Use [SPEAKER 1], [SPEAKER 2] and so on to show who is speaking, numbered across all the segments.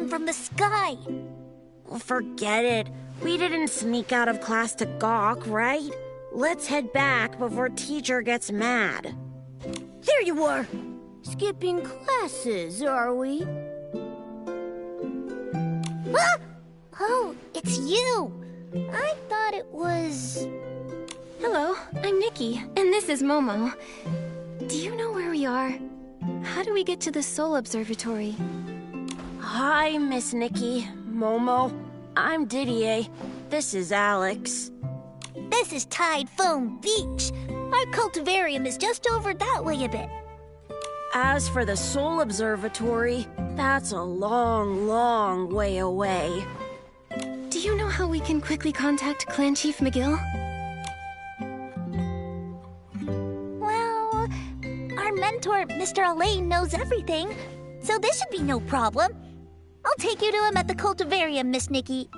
[SPEAKER 1] From the sky.
[SPEAKER 2] Forget it. We didn't sneak out of class to gawk, right? Let's head back before teacher gets mad.
[SPEAKER 1] There you are! Skipping classes, are we? Ah! Oh, it's you! I thought it was...
[SPEAKER 3] Hello, I'm Nikki, and this is Momo. Do you know where we are? How do we get to the Soul Observatory?
[SPEAKER 2] Hi, Miss Nikki. Momo. I'm Didier. This is Alex.
[SPEAKER 1] This is Tide Foam Beach. Our cultivarium is just over that way a bit.
[SPEAKER 2] As for the Soul Observatory, that's a long, long way away.
[SPEAKER 3] Do you know how we can quickly contact Clan Chief McGill?
[SPEAKER 1] Well, our mentor, Mr. Elaine, knows everything, so this should be no problem. I'll take you to him at the cultivarium, Miss Nikki.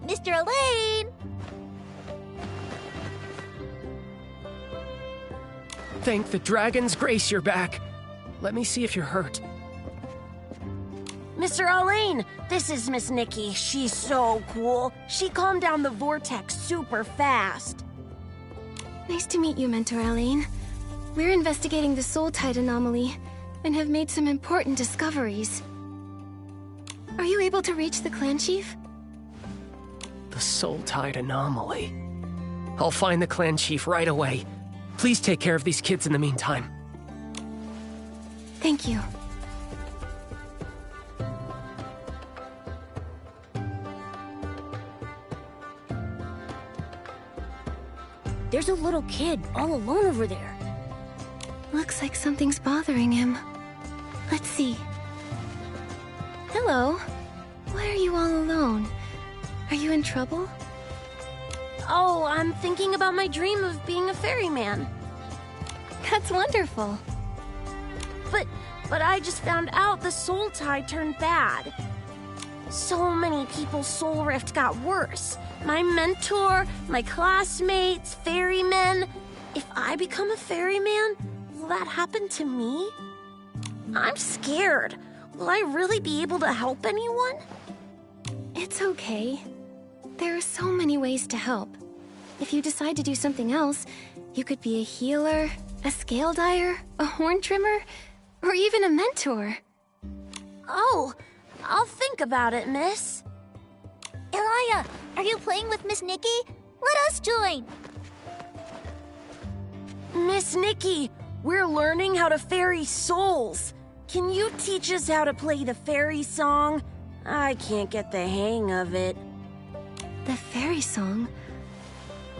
[SPEAKER 1] Mr. Elaine!
[SPEAKER 4] Thank the dragon's grace you're back. Let me see if you're hurt.
[SPEAKER 2] Mr. Elaine, this is Miss Nikki. She's so cool. She calmed down the vortex super fast.
[SPEAKER 3] Nice to meet you, Mentor Elaine. We're investigating the soul tide anomaly and have made some important discoveries. Are you able to reach the clan chief?
[SPEAKER 4] The soul tide anomaly. I'll find the clan chief right away. Please take care of these kids in the meantime.
[SPEAKER 3] Thank you.
[SPEAKER 5] There's a little kid all alone over there.
[SPEAKER 3] Looks like something's bothering him. Let's see. Hello. Why are you all alone? Are you in trouble?
[SPEAKER 2] Oh, I'm thinking about my dream of being a ferryman.
[SPEAKER 3] That's wonderful.
[SPEAKER 2] But I just found out the soul tide turned bad. So many people's soul rift got worse. My mentor, my classmates, ferrymen. If I become a ferryman, will that happen to me? I'm scared. Will I really be able to help anyone?
[SPEAKER 3] It's okay. There are so many ways to help. If you decide to do something else, you could be a healer, a scale dyer, a horn trimmer, or even a mentor.
[SPEAKER 2] Oh, I'll think about it, miss.
[SPEAKER 1] Elia, are you playing with Miss Nikki? Let us join!
[SPEAKER 2] Miss Nikki, we're learning how to ferry souls. Can you teach us how to play the fairy song? I can't get the hang of it.
[SPEAKER 3] The fairy song?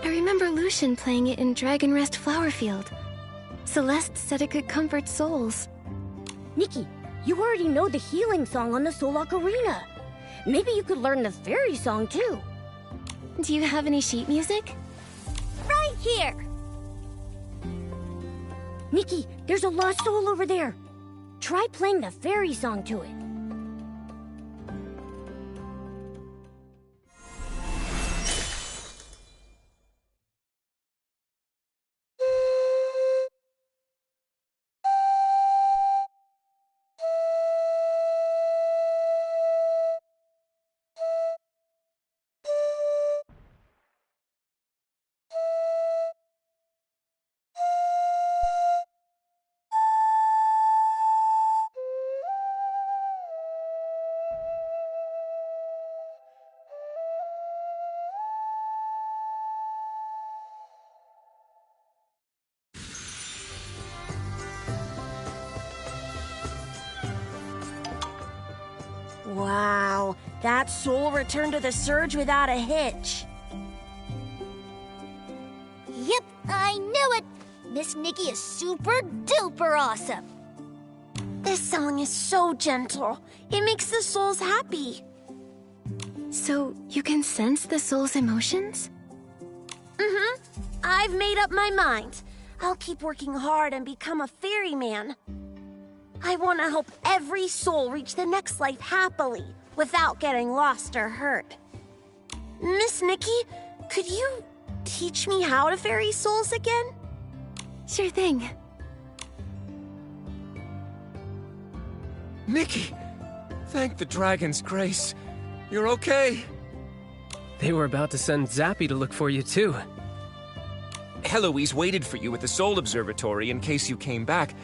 [SPEAKER 3] I remember Lucian playing it in Dragon Rest Flowerfield. Celeste said it could comfort souls.
[SPEAKER 5] Nikki, you already know the healing song on the Soul Ocarina. Maybe you could learn the fairy song too.
[SPEAKER 3] Do you have any sheet music?
[SPEAKER 1] Right here!
[SPEAKER 5] Nikki, there's a lost soul over there. Try playing the fairy song to it.
[SPEAKER 2] Wow, that soul returned to the surge without a hitch.
[SPEAKER 1] Yep, I knew it! Miss Nikki is super duper awesome!
[SPEAKER 2] This song is so gentle. It makes the souls happy.
[SPEAKER 3] So, you can sense the soul's emotions?
[SPEAKER 2] Mm-hmm. I've made up my mind. I'll keep working hard and become a ferryman. I want to help every soul reach the next life happily, without getting lost or hurt. Miss Nikki, could you teach me how to ferry souls again?
[SPEAKER 3] Sure thing.
[SPEAKER 6] Nikki! Thank the dragon's grace. You're okay?
[SPEAKER 4] They were about to send Zappy to look for you, too.
[SPEAKER 6] Heloise waited for you at the Soul Observatory in case you came back,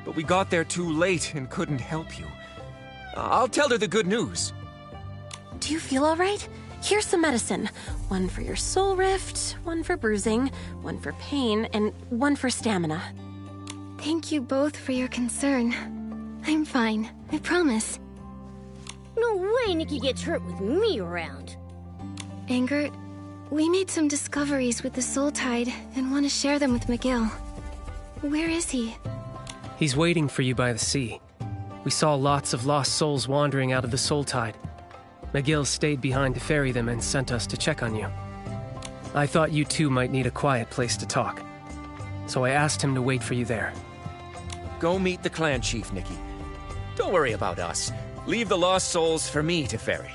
[SPEAKER 6] but we got there too late and couldn't help you. I'll tell her the good news.
[SPEAKER 2] Do you feel all right? Here's some medicine. One for your soul rift, one for bruising, one for pain, and one for stamina.
[SPEAKER 3] Thank you both for your concern. I'm fine, I promise.
[SPEAKER 5] No way Nikki gets hurt with me around.
[SPEAKER 3] Angert, we made some discoveries with the soul tide and want to share them with McGill. Where is he?
[SPEAKER 4] He's waiting for you by the sea. We saw lots of lost souls wandering out of the soul tide. McGill stayed behind to ferry them and sent us to check on you. I thought you two might need a quiet place to talk, so I asked him to wait for you there.
[SPEAKER 6] Go meet the clan chief, Nikki. Don't worry about us. Leave the lost souls for me to ferry.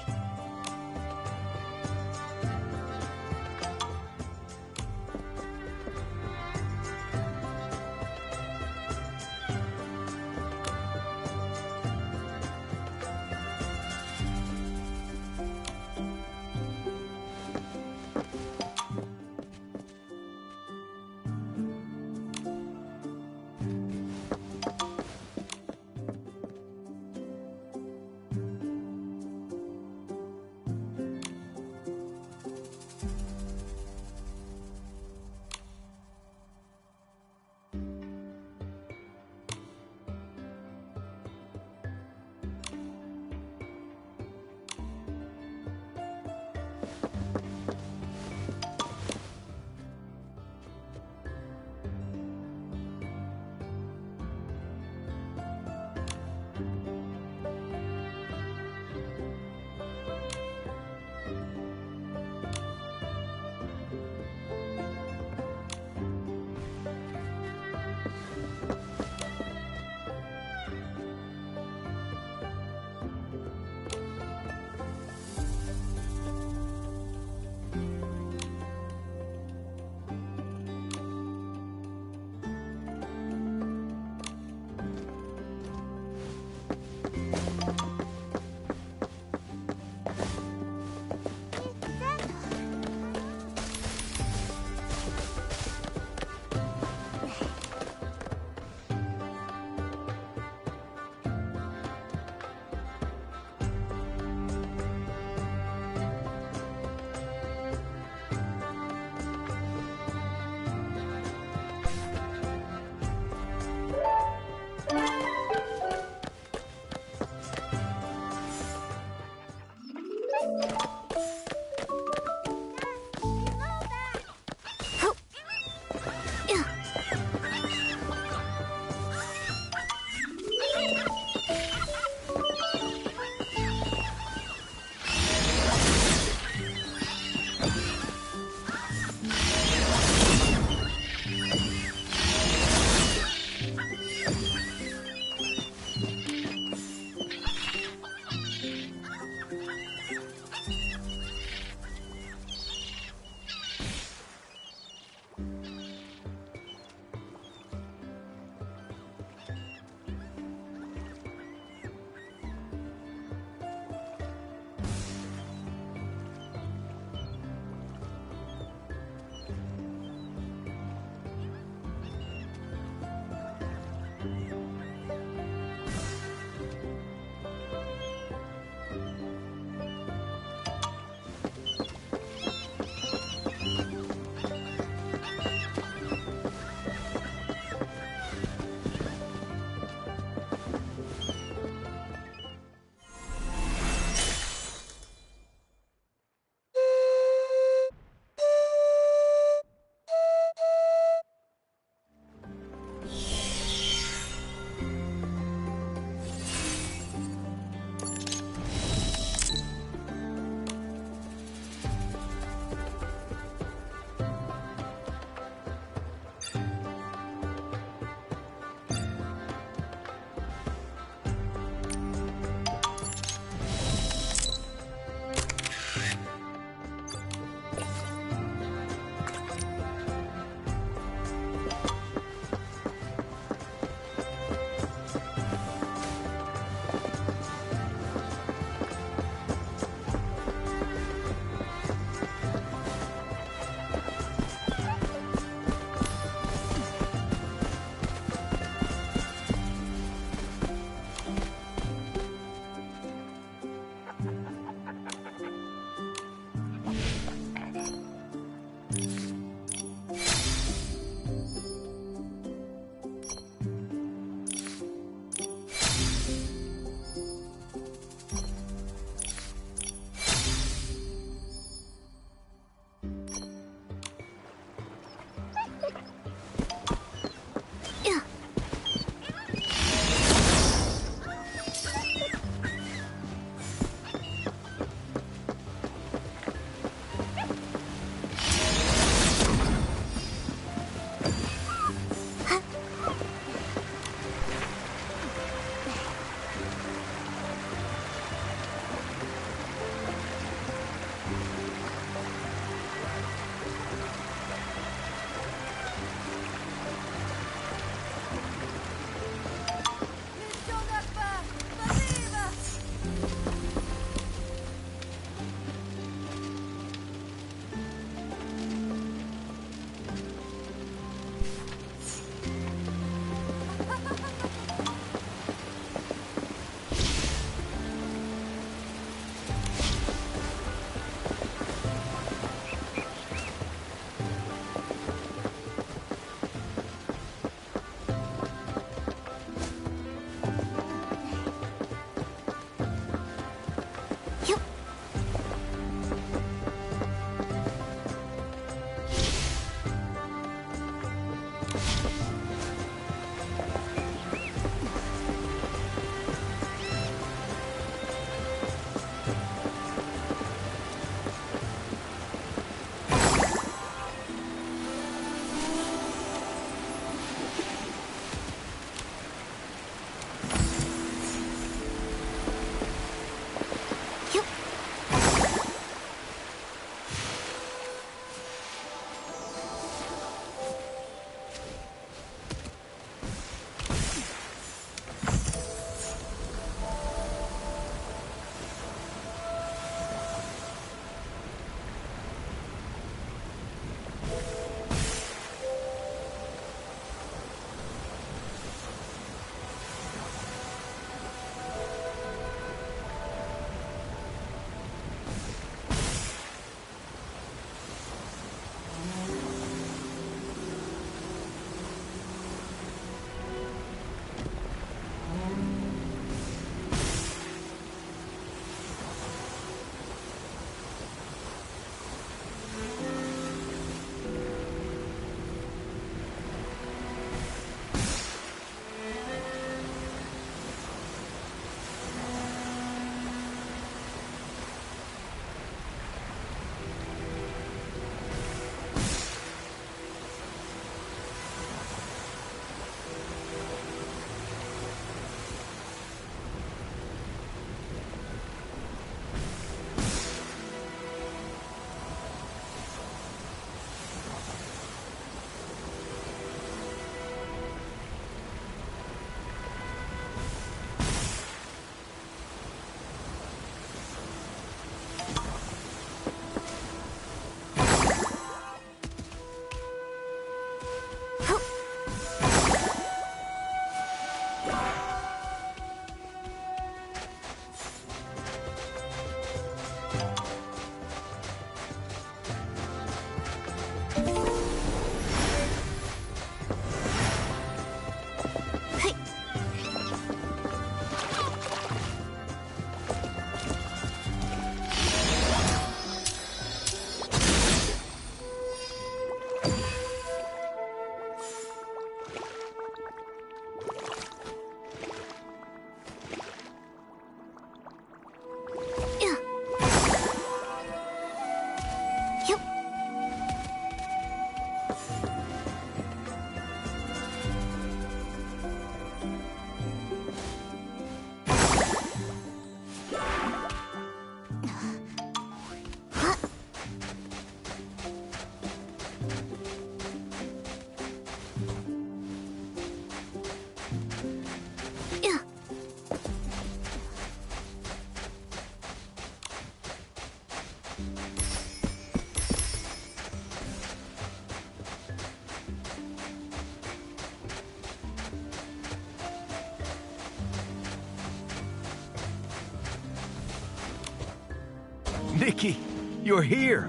[SPEAKER 7] Nikki, you're here!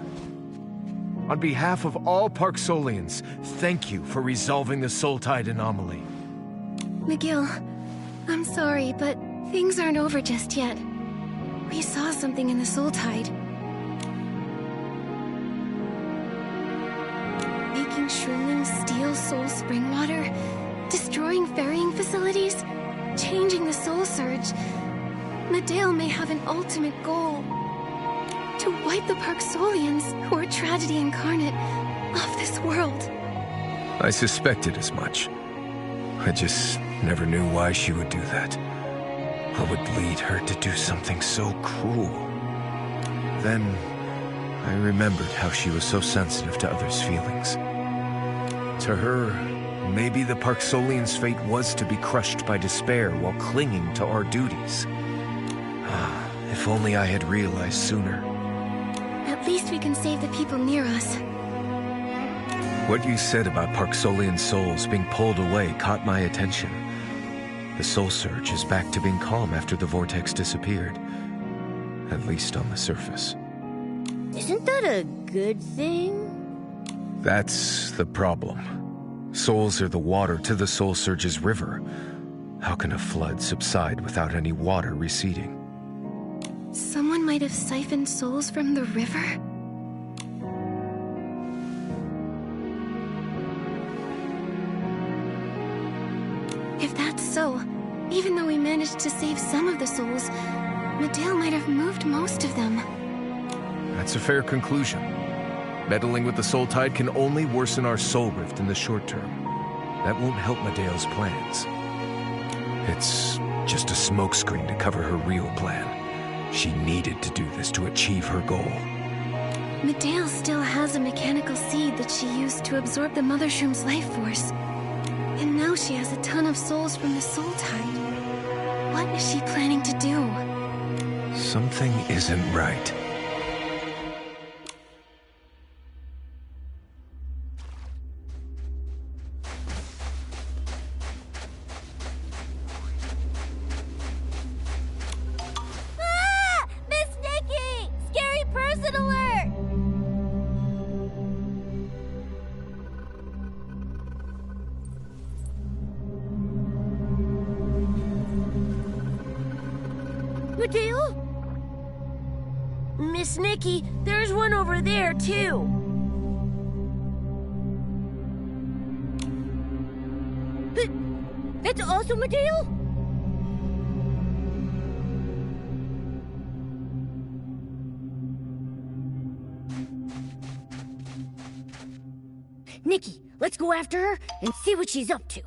[SPEAKER 7] On behalf of all Parksolians, thank you for resolving the Soul Tide anomaly.
[SPEAKER 3] McGill, I'm sorry, but things aren't over just yet. We saw something in the Soul Tide. Making shrivelings steal Soul Spring water, destroying ferrying facilities, changing the Soul Surge. Medale may have an ultimate goal. To wipe the Parksolians, who are tragedy incarnate, off this world.
[SPEAKER 7] I suspected as much. I just never knew why she would do that. What would lead her to do something so cruel? Then, I remembered how she was so sensitive to others' feelings. To her, maybe the Parksolians' fate was to be crushed by despair while clinging to our duties. If only I had realized sooner.
[SPEAKER 3] At least we can save the people near us.
[SPEAKER 7] What you said about Parksolian souls being pulled away caught my attention. The Soul Surge is back to being calm after the vortex disappeared. At least on the surface.
[SPEAKER 5] Isn't that a good thing?
[SPEAKER 7] That's the problem. Souls are the water to the Soul Surge's river. How can a flood subside without any water receding?
[SPEAKER 3] Someone might have siphoned souls from the river? If that's so, even though we managed to save some of the souls, Medale might have moved most of them.
[SPEAKER 7] That's a fair conclusion. Meddling with the soul tide can only worsen our soul rift in the short term. That won't help Medale's plans. It's just a smokescreen to cover her real plan. She needed to do this to achieve her goal.
[SPEAKER 3] Medale still has a mechanical seed that she used to absorb the Mother Shroom's life force. And now she has a ton of souls from the soul tide. What is she planning to do?
[SPEAKER 7] Something isn't right.
[SPEAKER 1] Ah! Miss Nikki! Scary person alert!
[SPEAKER 5] Medale?
[SPEAKER 2] Miss Nikki, there's one over there, too.
[SPEAKER 5] That's also Medale? Nikki, let's go after her and see what she's up to.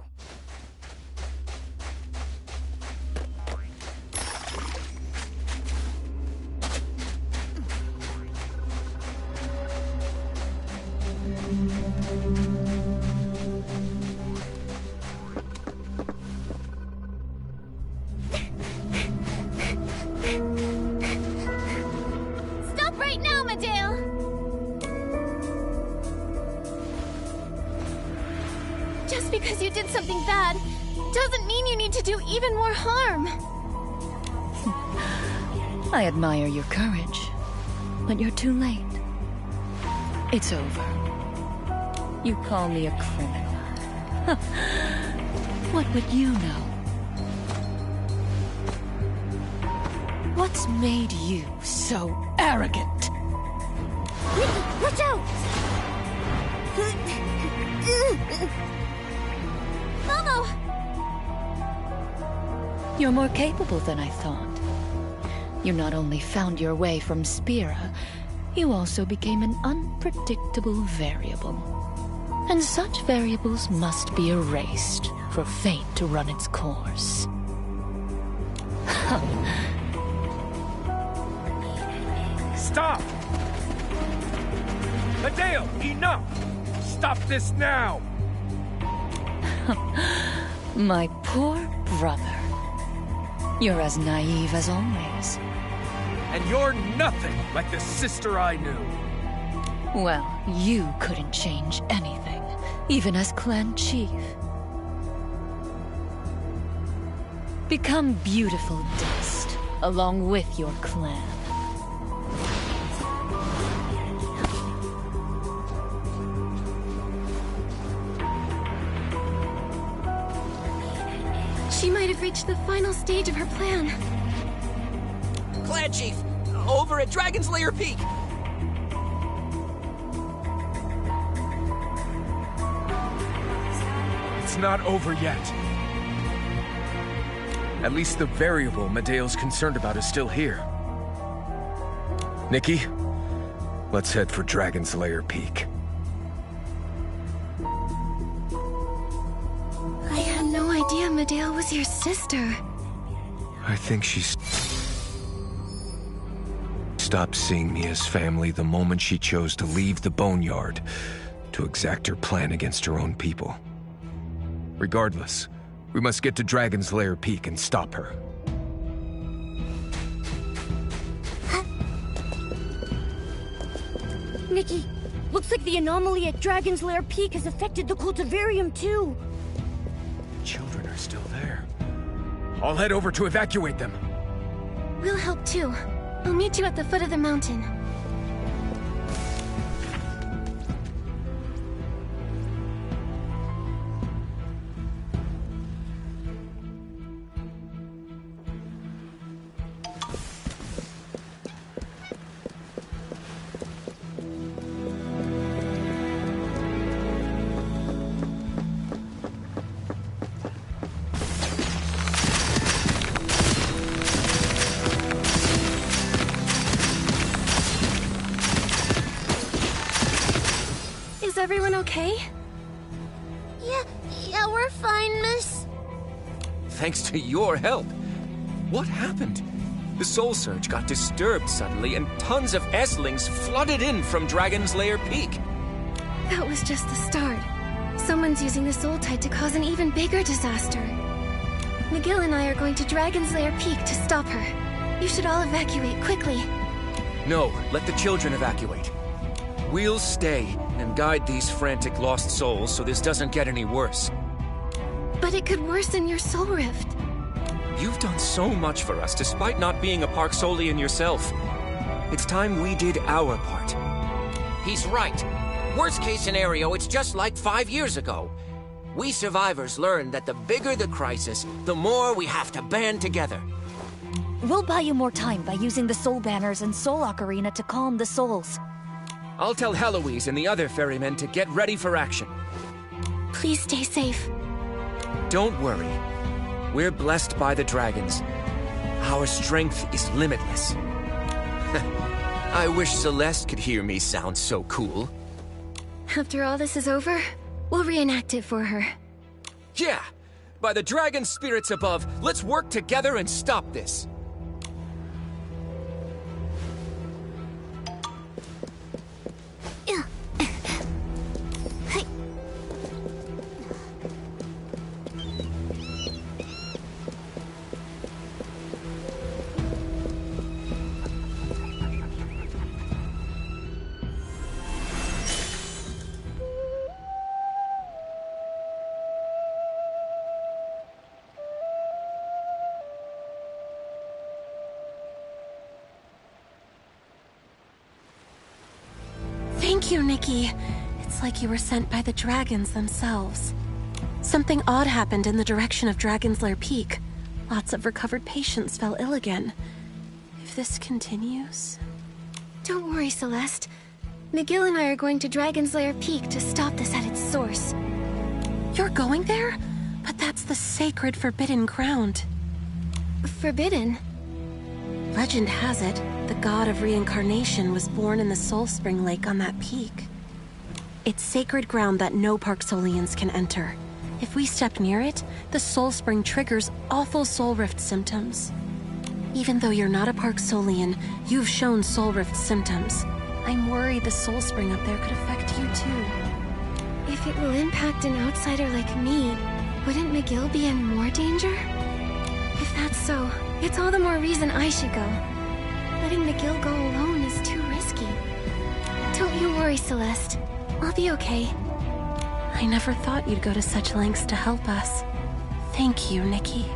[SPEAKER 1] Stop right now, Medale!
[SPEAKER 3] Just because you did something bad doesn't mean you need to do even more harm.
[SPEAKER 8] I admire your courage, but you're too late. It's over. You call me a criminal. What would you know? What's made you so arrogant?
[SPEAKER 5] Nikki, watch out!
[SPEAKER 1] Momo!
[SPEAKER 8] You're more capable than I thought. You not only found your way from Spira, you also became an unpredictable variable. And such variables must be erased for fate to run its course.
[SPEAKER 9] Stop! Medale, enough! Stop this now!
[SPEAKER 8] My poor brother. You're as naive as always.
[SPEAKER 9] And you're nothing like the sister I knew.
[SPEAKER 8] Well, you couldn't change anything, even as clan chief. Become beautiful dust, along with your clan.
[SPEAKER 3] She might have reached the final stage of her plan.
[SPEAKER 6] Clan Chief, over at Dragon's Lair Peak.
[SPEAKER 9] It's not over yet.
[SPEAKER 7] At least the variable Medale's concerned about is still here. Nikki, let's head for Dragon's Lair Peak.
[SPEAKER 3] I had no idea Medale was your sister.
[SPEAKER 7] I think she's stopped seeing me as family the moment she chose to leave the Boneyard to exact her plan against her own people. Regardless, we must get to Dragon's Lair Peak and stop her.
[SPEAKER 5] Nikki, looks like the anomaly at Dragon's Lair Peak has affected the cultivarium too.
[SPEAKER 9] Children are still there. I'll head over to evacuate them.
[SPEAKER 3] We'll help too. I'll meet you at the foot of the mountain. everyone okay?
[SPEAKER 2] Yeah, we're fine, miss.
[SPEAKER 6] Thanks to your help. What happened? The Soul Surge got disturbed suddenly, and tons of S-lings flooded in from Dragon's Lair Peak.
[SPEAKER 3] That was just the start. Someone's using the Soul Tide to cause an even bigger disaster. McGill and I are going to Dragon's Lair Peak to stop her. You should all evacuate quickly.
[SPEAKER 6] No, let the children evacuate. We'll stay and guide these frantic lost souls so this doesn't get any worse.
[SPEAKER 3] But it could worsen your soul rift.
[SPEAKER 6] You've done so much for us despite not being a Park Solian yourself. It's time we did our part.
[SPEAKER 10] He's right. Worst case scenario, it's just like 5 years ago. We survivors learned that the bigger the crisis, the more we have to band together.
[SPEAKER 1] We'll buy you more time by using the soul banners and soul ocarina to calm the souls.
[SPEAKER 6] I'll tell Heloise and the other ferrymen to get ready for action.
[SPEAKER 3] Please stay safe.
[SPEAKER 6] Don't worry. We're blessed by the dragons. Our strength is limitless. I wish Celeste could hear me sound so cool.
[SPEAKER 3] After all this is over, we'll reenact it for her.
[SPEAKER 6] Yeah! By the dragon spirits above, let's work together and stop this.
[SPEAKER 2] Thank you, Nikki. It's like you were sent by the dragons themselves. Something odd happened in the direction of Dragon's Lair Peak. Lots of recovered patients fell ill again. If this continues...
[SPEAKER 3] Don't worry, Celeste. McGill and I are going to Dragon's Lair Peak to stop this at its source.
[SPEAKER 2] You're going there? But that's the sacred forbidden ground.
[SPEAKER 3] Forbidden?
[SPEAKER 2] Legend has it, the god of reincarnation was born in the Soul Spring Lake on that peak. It's sacred ground that no Park Solians can enter. If we step near it, the Soul Spring triggers awful soul rift symptoms. Even though you're not a Park Solian, you've shown soul rift symptoms. I'm worried the Soul Spring up there could affect you too.
[SPEAKER 3] If it will impact an outsider like me, wouldn't McGill be in more danger? If that's so, it's all the more reason I should go. Letting McGill go alone is too risky. Don't you worry, Celeste. I'll be okay.
[SPEAKER 2] I never thought you'd go to such lengths to help us. Thank you, Nikki.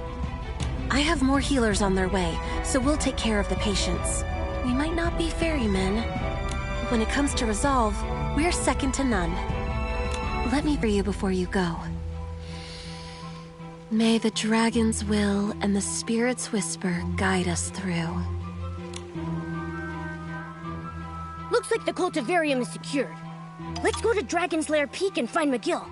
[SPEAKER 2] I have more healers on their way, so we'll take care of the patients. We might not be ferrymen, but when it comes to resolve, we're second to none. Let me free you before you go. May the dragon's will and the spirit's whisper guide us through.
[SPEAKER 5] Looks like the cultivarium is secured. Let's go to Dragon's Lair Peak and find McGill.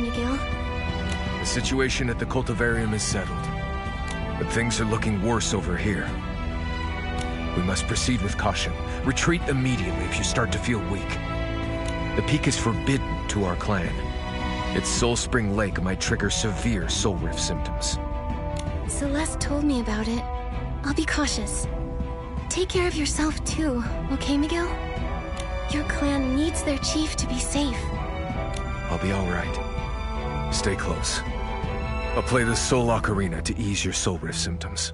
[SPEAKER 3] Miguel.
[SPEAKER 7] The situation at the cultivarium is settled, but things are looking worse over here. We must proceed with caution. Retreat immediately if you start to feel weak. The peak is forbidden to our clan. Its Soul Spring Lake might trigger severe soul rift symptoms.
[SPEAKER 3] Celeste told me about it. I'll be cautious. Take care of yourself too, okay, Miguel? Your clan needs their chief to be safe.
[SPEAKER 7] I'll be all right. Stay close. I'll play the Soul Ocarina to ease your soul rift symptoms.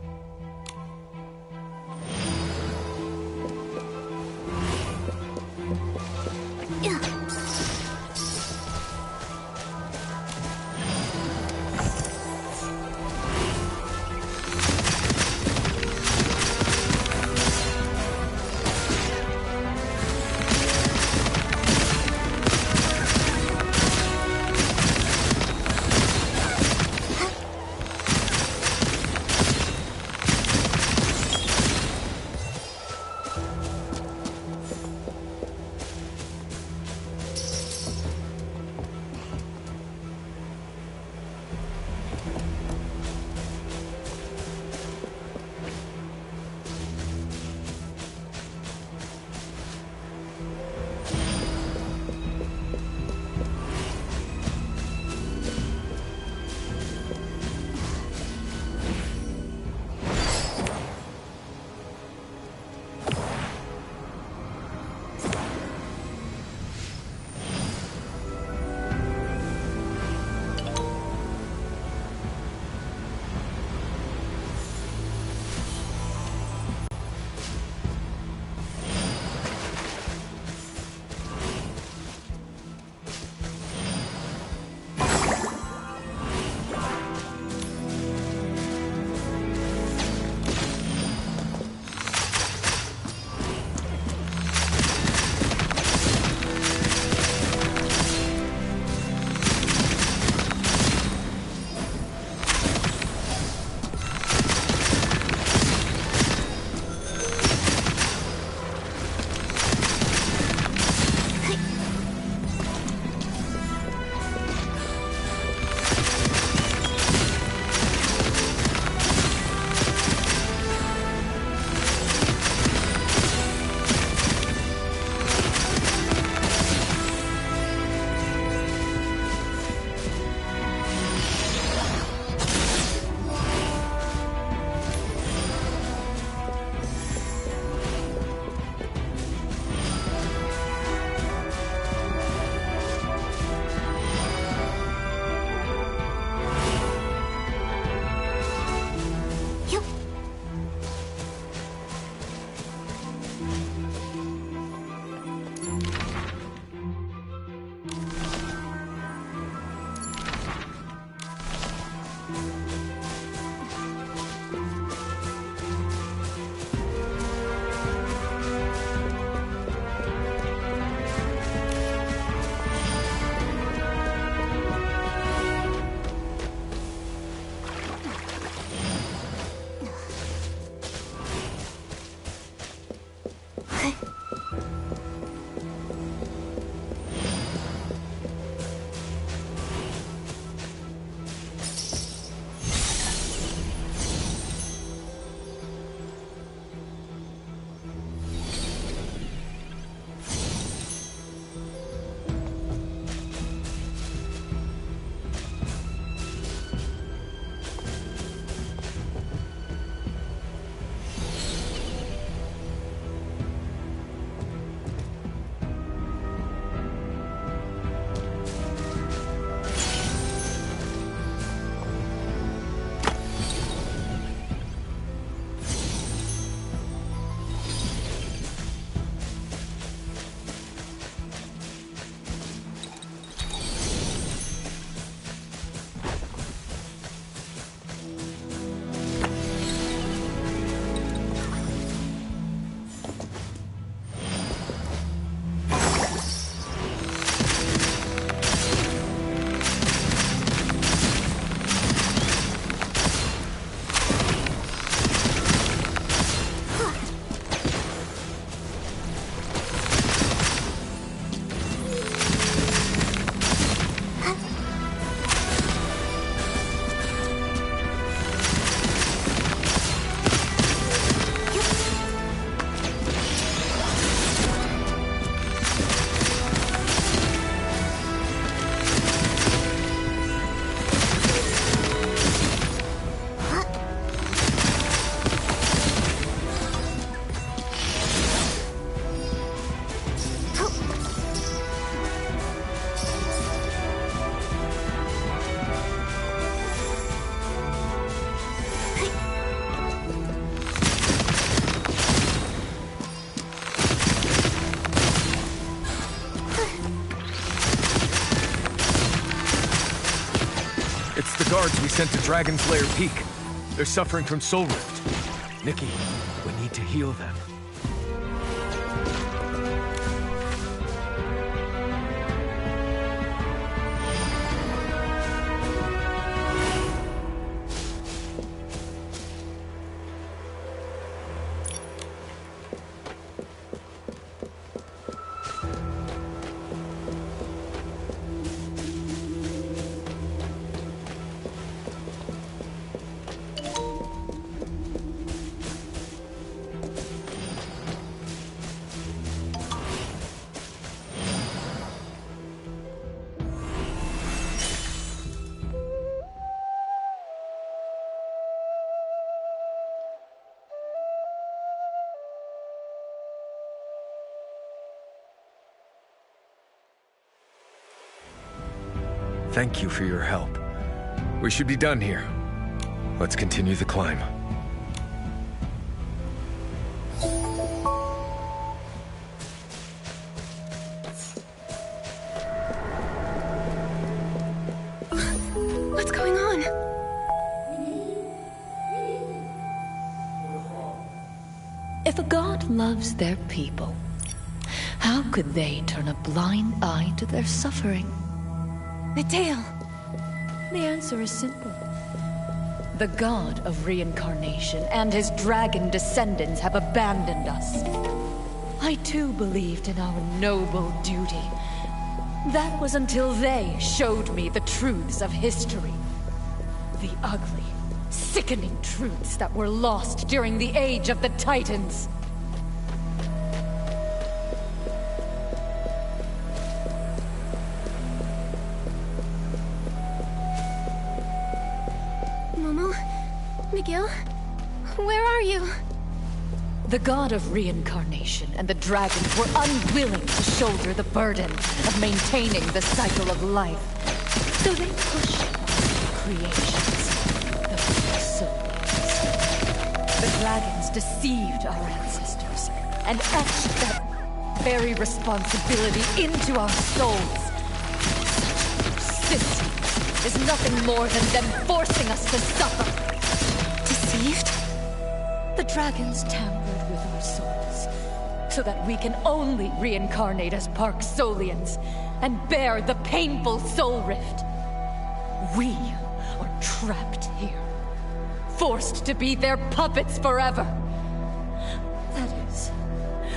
[SPEAKER 7] sent to Dragon's Lair Peak. They're suffering from Soul Rift. Nikki, we need to heal them. Thank you for your help. We should be done here. Let's continue the climb.
[SPEAKER 3] What's going on?
[SPEAKER 8] If a god loves their people, how could they turn a blind eye to their suffering?
[SPEAKER 3] Mateo!
[SPEAKER 8] The answer is simple. The god of reincarnation and his dragon descendants have abandoned us. I too believed in our noble duty. That was until they showed me the truths of history. The ugly, sickening truths that were lost during the Age of the Titans.
[SPEAKER 3] Miguel? Where are you?
[SPEAKER 8] The god of reincarnation and the dragons were unwilling to shoulder the burden of maintaining the cycle of life. So they pushed on creations, the souls. The dragons deceived our ancestors and etched that very responsibility into our souls. Such persistence is nothing more than them forcing us to suffer.
[SPEAKER 3] Deceived?
[SPEAKER 8] The dragons tampered with our souls, so that we can only reincarnate as Parksolians and bear the painful soul rift. We are trapped here, forced to be their puppets forever. That is,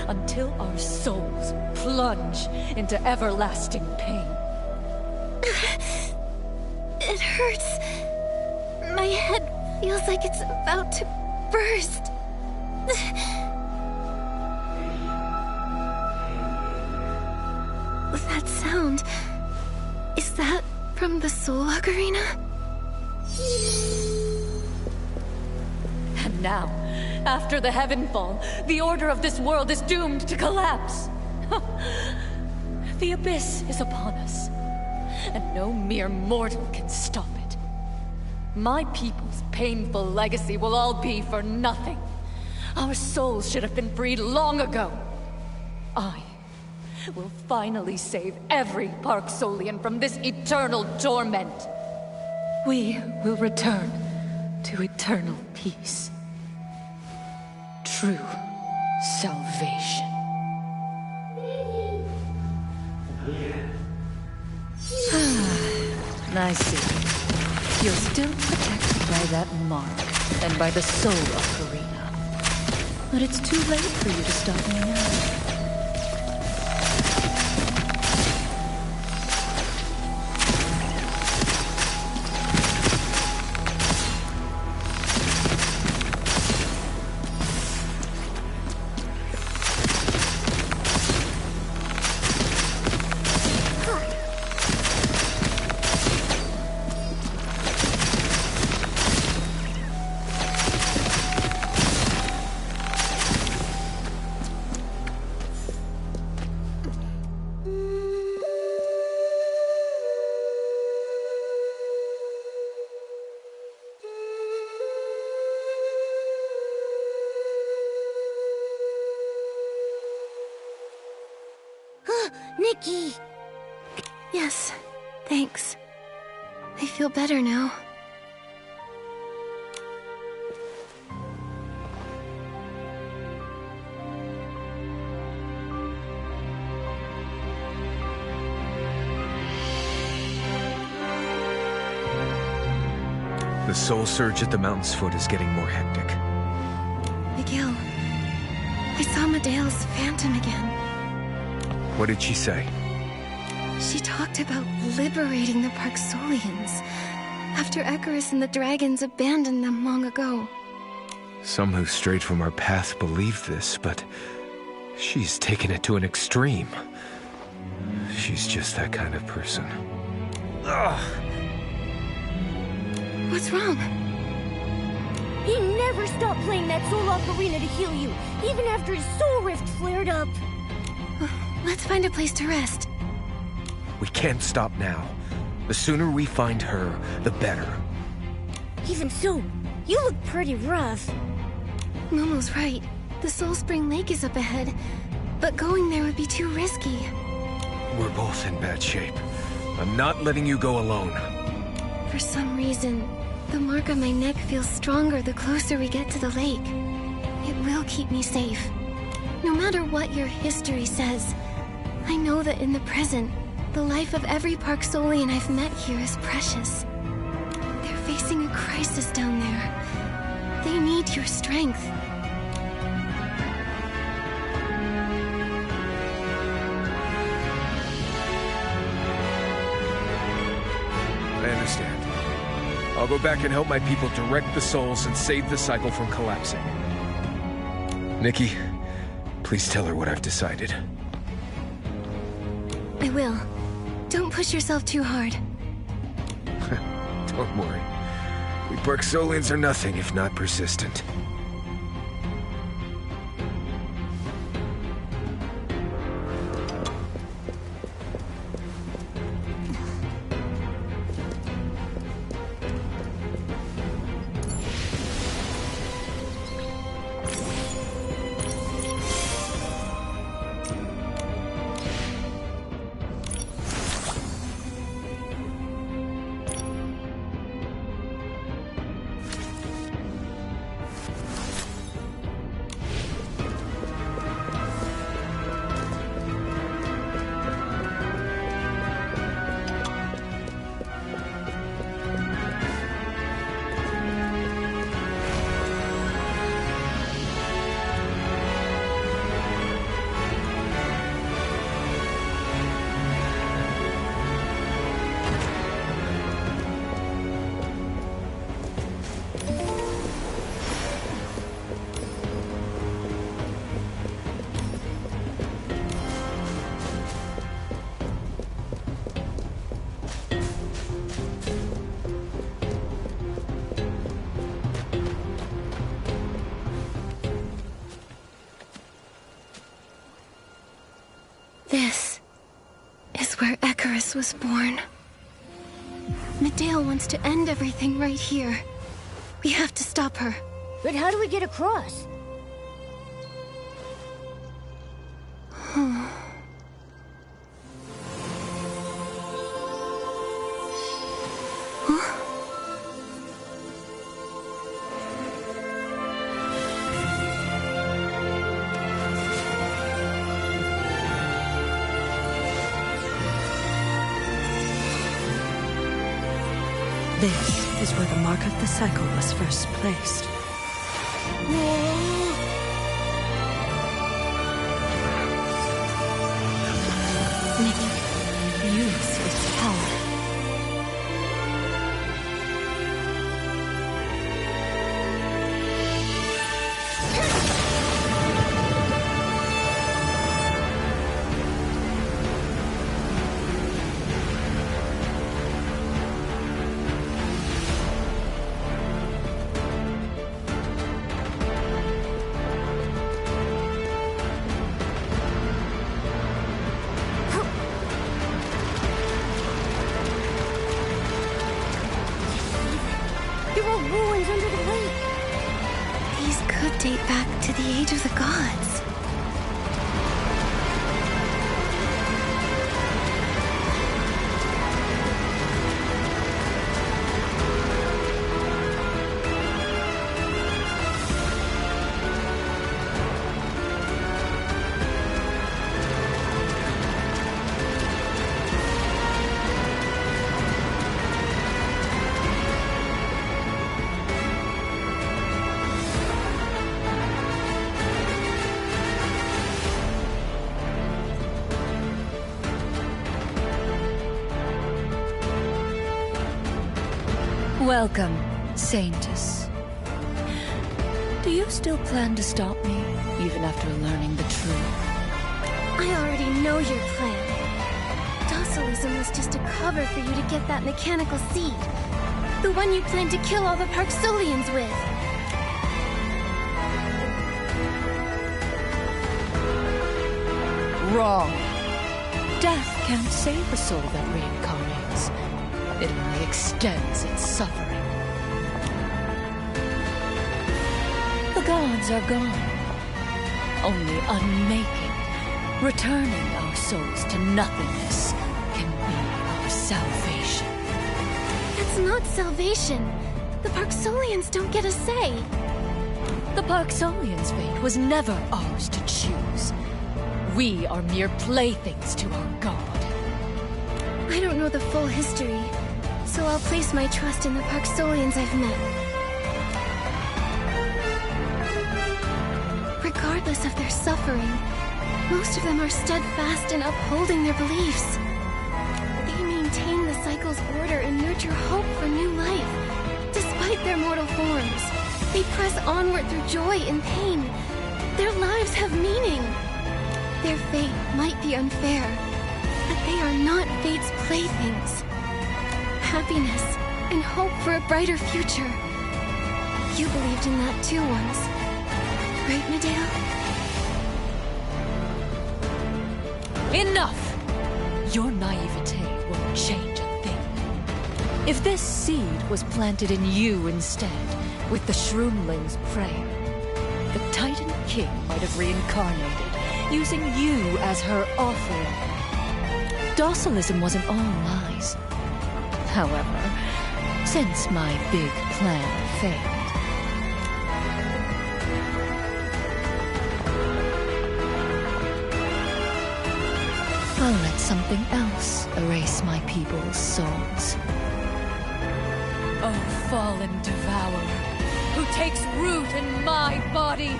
[SPEAKER 8] until our souls plunge into everlasting pain.
[SPEAKER 3] It hurts. My head feels like it's about to burst. That sound... is that from the Soul Ocarina?
[SPEAKER 8] And now, after the Heavenfall, the order of this world is doomed to collapse. The abyss is upon us, and no mere mortal can stop it. My people's painful legacy will all be for nothing. Our souls should have been freed long ago. I will finally save every Parksolian from this eternal torment. We will return to eternal peace. True salvation. I see. You're still protected by that mark and by the Soul Ocarina. But it's too late for you to stop me now.
[SPEAKER 3] Nikki! Yes, thanks. I feel better now.
[SPEAKER 7] The soul surge at the mountain's foot is getting more hectic.
[SPEAKER 3] Miguel, I saw Medea's phantom again.
[SPEAKER 7] What did she say?
[SPEAKER 3] She talked about liberating the Parksolians after Icarus and the dragons abandoned them long ago.
[SPEAKER 7] Some who strayed from our path believe this, but she's taken it to an extreme. She's just that kind of person. Ugh.
[SPEAKER 3] What's wrong?
[SPEAKER 5] He never stopped playing that soul ocarina to heal you, even after his soul rift flared up.
[SPEAKER 3] Let's find a place to rest.
[SPEAKER 7] We can't stop now. The sooner we find her, the better.
[SPEAKER 5] Even so, you look pretty rough.
[SPEAKER 3] Momo's right. The Soul Spring Lake is up ahead, but going there would be too risky.
[SPEAKER 7] We're both in bad shape. I'm not letting you go alone.
[SPEAKER 3] For some reason, the mark on my neck feels stronger the closer we get to the lake. It will keep me safe. No matter what your history says, I know that in the present, the life of every Parksolian I've met here is precious. They're facing a crisis down there. They need your strength.
[SPEAKER 7] I understand. I'll go back and help my people direct the souls and save the cycle from collapsing. Nikki, please tell her what I've decided.
[SPEAKER 3] I will. Don't push yourself too hard.
[SPEAKER 7] Don't worry. We Parksolians are nothing if not persistent.
[SPEAKER 3] This is where Icarus was born. Medea wants to end everything right here. We have to stop her.
[SPEAKER 5] But how do we get across?
[SPEAKER 11] This is where the mark of the cycle was first placed. Nikki, use its power.
[SPEAKER 3] Date back to the age of the gods.
[SPEAKER 8] Welcome, Saintess. Do you still plan to stop me, even after learning the truth?
[SPEAKER 3] I already know your plan. Docilism was just a cover for you to get that mechanical seed. The one you planned to kill all the Parksolians with.
[SPEAKER 8] Wrong. Death can't save a soul that reincarnates. It only extends its suffering. The gods are gone. Only unmaking, returning our souls to nothingness, can be our salvation.
[SPEAKER 3] That's not salvation. The Parksolians don't get a say.
[SPEAKER 8] The Parksolians' fate was never ours to choose. We are mere playthings to our god.
[SPEAKER 3] I don't know the full history, so I'll place my trust in the Parksolians I've met. Regardless of their suffering, most of them are steadfast in upholding their beliefs. They maintain the cycle's order and nurture hope for new life. Despite their mortal forms, they press onward through joy and pain. Their lives have meaning. Their fate might be unfair, but they are not fate's playthings. Happiness and hope for a brighter future. You believed in that too once. Right, Medea?
[SPEAKER 8] Enough! Your naivete won't change a thing. If this seed was planted in you instead, with the Shroomling's prayer, the Titan King might have reincarnated, using you as her offering. Docilism wasn't all lies. However, since my big plan failed, I'll let something else erase my people's souls. Oh, fallen devourer, who takes root in my body,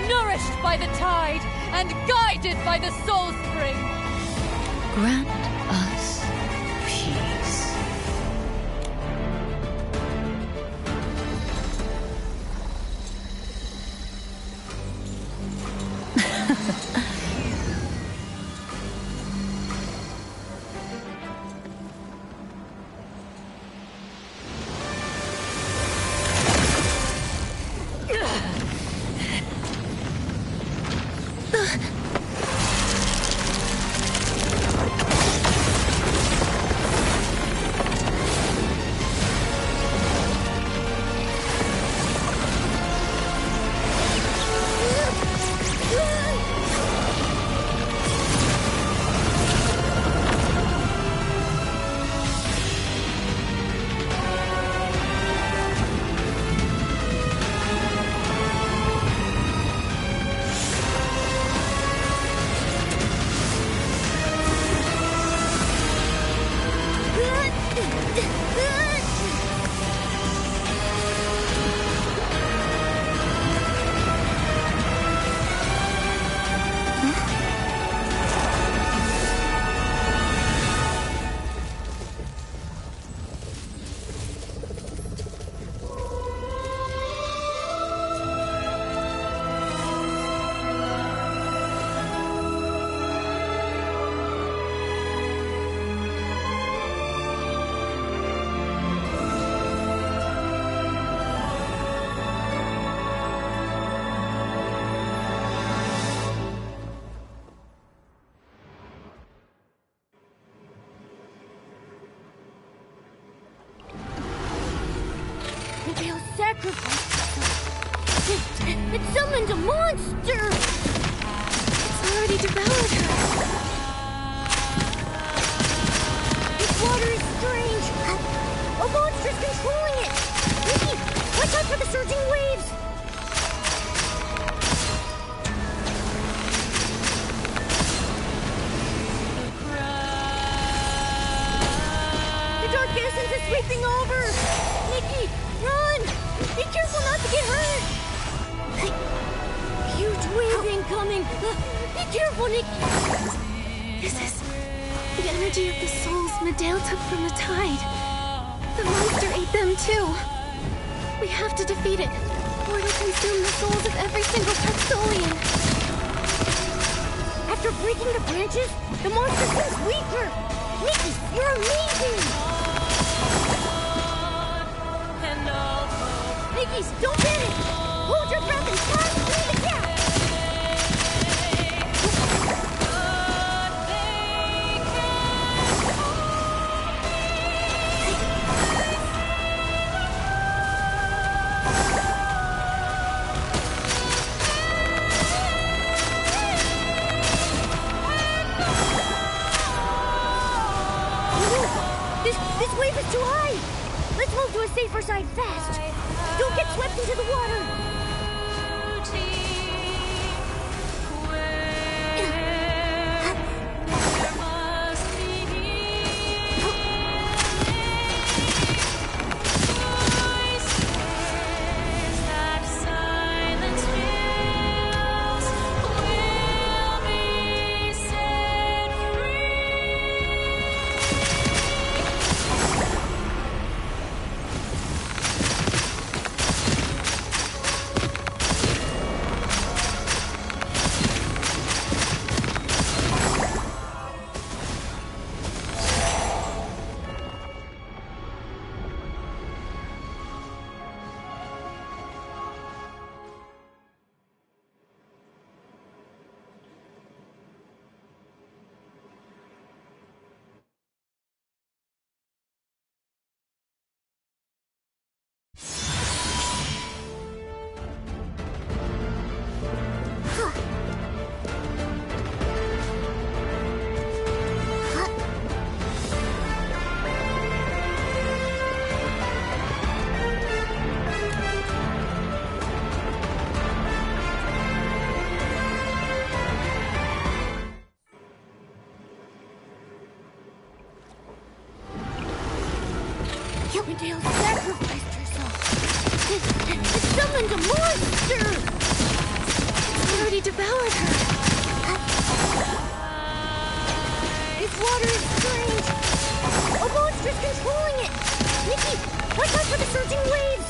[SPEAKER 8] nourished by the tide and guided by the soul spring. Grant us peace.
[SPEAKER 5] They'll sacrifice itself. It summoned a monster!
[SPEAKER 3] It's already devoured her.
[SPEAKER 5] This water is strange. A monster's controlling it! Nikki, watch out for the surging waves! The dark essence is sweeping over! Nikki, run! Be careful not to get hurt! Huge wave incoming! Be careful, Nikki!
[SPEAKER 3] This is the energy of the souls Medea took from the tide. The monster ate ate them too. We have to defeat it, or it'll consume the souls of every single Paxolian.
[SPEAKER 5] After breaking the branches, the monster seems weaker. Nikki, you're amazing! Nikki, don't panic! Hold your breath and pass through the gap! This wave is too high! Let's move to a safer side fast! Don't get swept into the water! Dale sacrificed herself. It summoned a monster!
[SPEAKER 3] It's already devoured her.
[SPEAKER 5] This water is strange. A monster's controlling it. Nikki, watch out for the surging waves.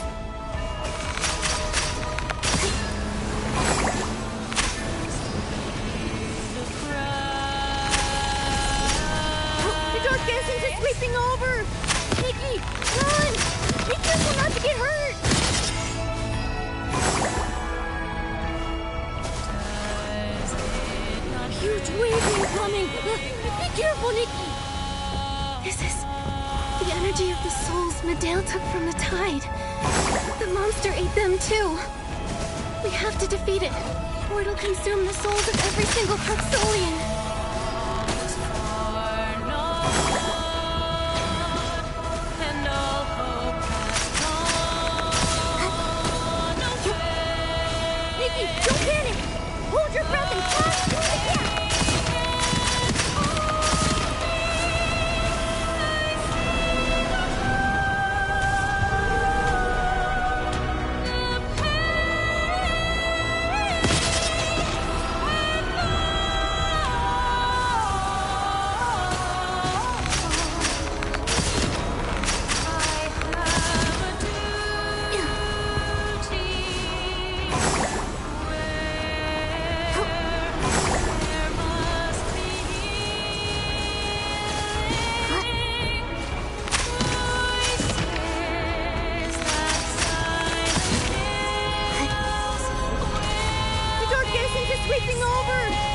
[SPEAKER 5] The dark essence is sweeping over. Nikki, run! Be careful not to get hurt! Huge wave incoming! Be careful, Nikki!
[SPEAKER 3] This is the energy of the souls Medale took from the tide. The monster ate them too. We have to defeat it, or it'll consume the souls of every single Paxolian.
[SPEAKER 5] Don't panic! Hold your breath and pass through the gap! Sweeping over!